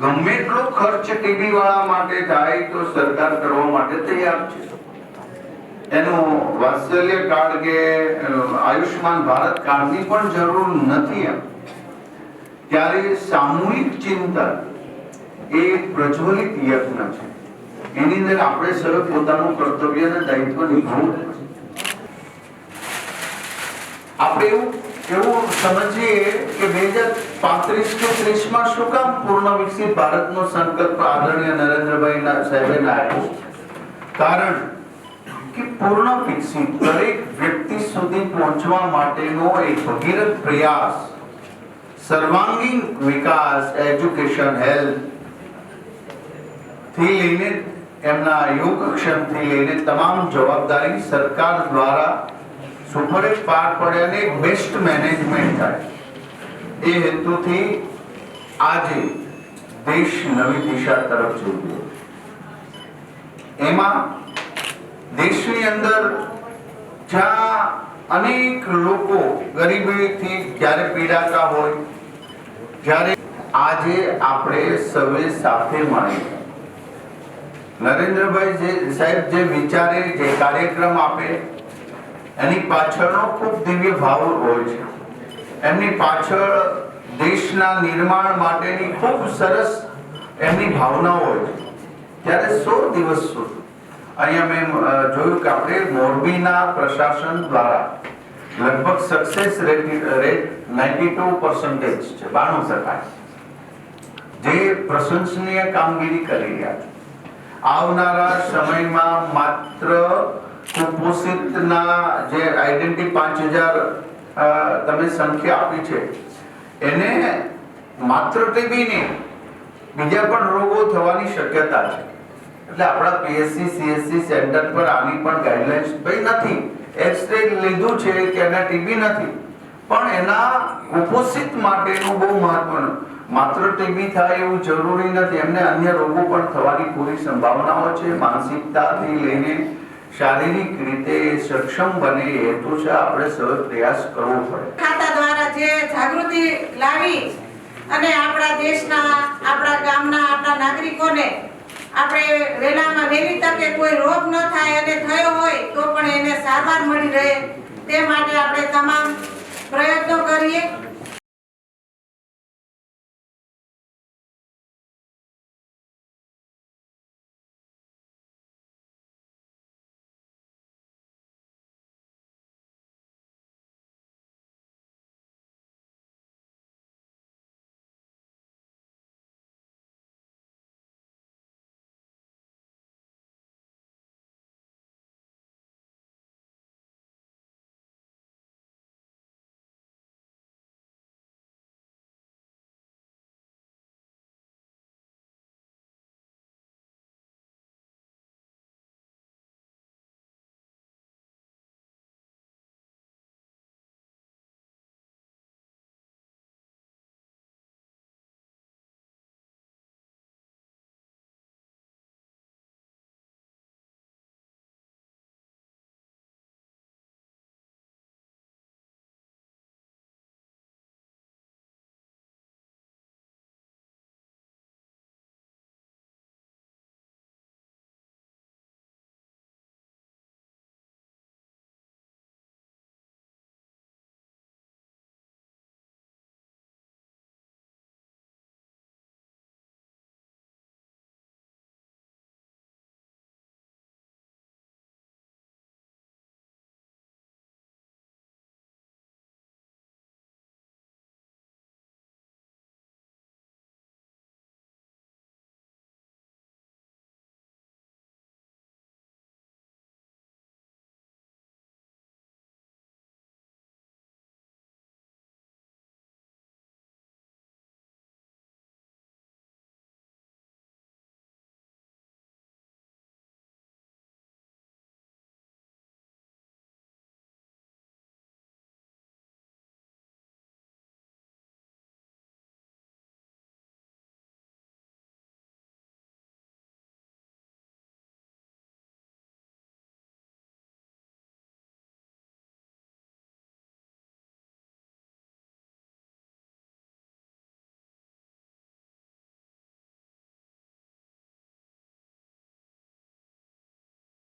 ગમે એટલો ખર્ચ ટીબી વાળા માટે થાય તો સરકાર કરવા માટે તૈયાર છે. એનું વાત્સલ્ય કાર્ડ કે આયુષ્માન ભારત કાર્ડની પણ જરૂર નથી. ત્યારે સામૂહિક ચિંતન એ પ્રજ્વલિત યજ્ઞ છે. એની અંદર આપણે સૌ પોતાનું કર્તવ્ય અને દાયિત્વ નિભાવવું. આપણે એવું સમજીએ કે 2035 કે 30 માં શું કામ પૂર્ણ વિકસિત ભારતનો સંકલ્પ આદરણીય નરેન્દ્રભાઈ સાહેબે આપ્યો? કારણ કે પૂર્ણ વિકસિત દરેક વ્યક્તિ સુધી પહોંચવા માટેનો એક ભગીરથ પ્રયાસ, સર્વાંગીણ વિકાસ, એજ્યુકેશન, હેલ્થ થી લઈને એમના યોગક્ષમ થી લઈને તમામ જવાબદારી સરકાર દ્વારા સુપરે પાર પડે અને બેસ્ટ મેનેજમેન્ટ થાય, એ હેતુથી આજે દેશ નવી દિશા તરફ જઈ રહ્યો છે. એમાં દેશની અંદર જ્યાં અનેક લોકો ગરીબીથી જ્યારે પીડાતા હોય, જ્યારે આજે આપણે સૌએ સાથે મળી નરેન્દ્રભાઈ સાહેબ જે વિચારે, જે કાર્યક્રમ આપે, એની પાછળનો ખૂબ દિવ્ય ભાવ હોય છે. એમની પાછળ દેશના નિર્માણ માટેની ખૂબ સરસ એમની ભાવના હોય છે. ત્યારે 100 દિવસ સુધી અહીંયા મેં જોયું કે આપણે મોરબીના પ્રશાસન દ્વારા લગભગ સક્સેસ રેટ 92% છે, 92%, જે પ્રશંસનીય કામગીરી કરી રહ્યા છે. આવનારા સમયમાં માત્ર કુપોષિતના જે આઈડેન્ટિટી 5000 તમે સંખ્યા આપી છે, એને માત્ર ટીબી નહીં બીજા પણ રોગો થવાની શક્યતા છે. એટલે આપણા પીએસસી સીએસસી સેન્ટર પર આની પણ ગાઈડલાઇન્સ ભાઈ નથી. એક્સ-રે લીધું છે કે એના ટીબી નથી, પણ એના કુપોષિત માટેનું બહુ મહત્વનું. માત્ર ટીબી થાય એવું જરૂરી નથી, એમને અન્ય રોગો પણ થવાની પૂરી સંભાવનાઓ છે. માનસિકતાથી લઈને શારીરિક રીતે સક્ષમ બને એ હેતુ છે. આપણે સૌ પ્રયાસ કરવો પડે. ખાતા દ્વારા જે જાગૃતિ લાવી અને આપણા દેશના, આપણા ગામના, આપણા નાગરિકોને આપણે વહેલામાં વહેલી તકે કોઈ રોગ ન થાય અને થયો હોય તો પણ એને સારવાર મળી રહે તે માટે આપણે તમામ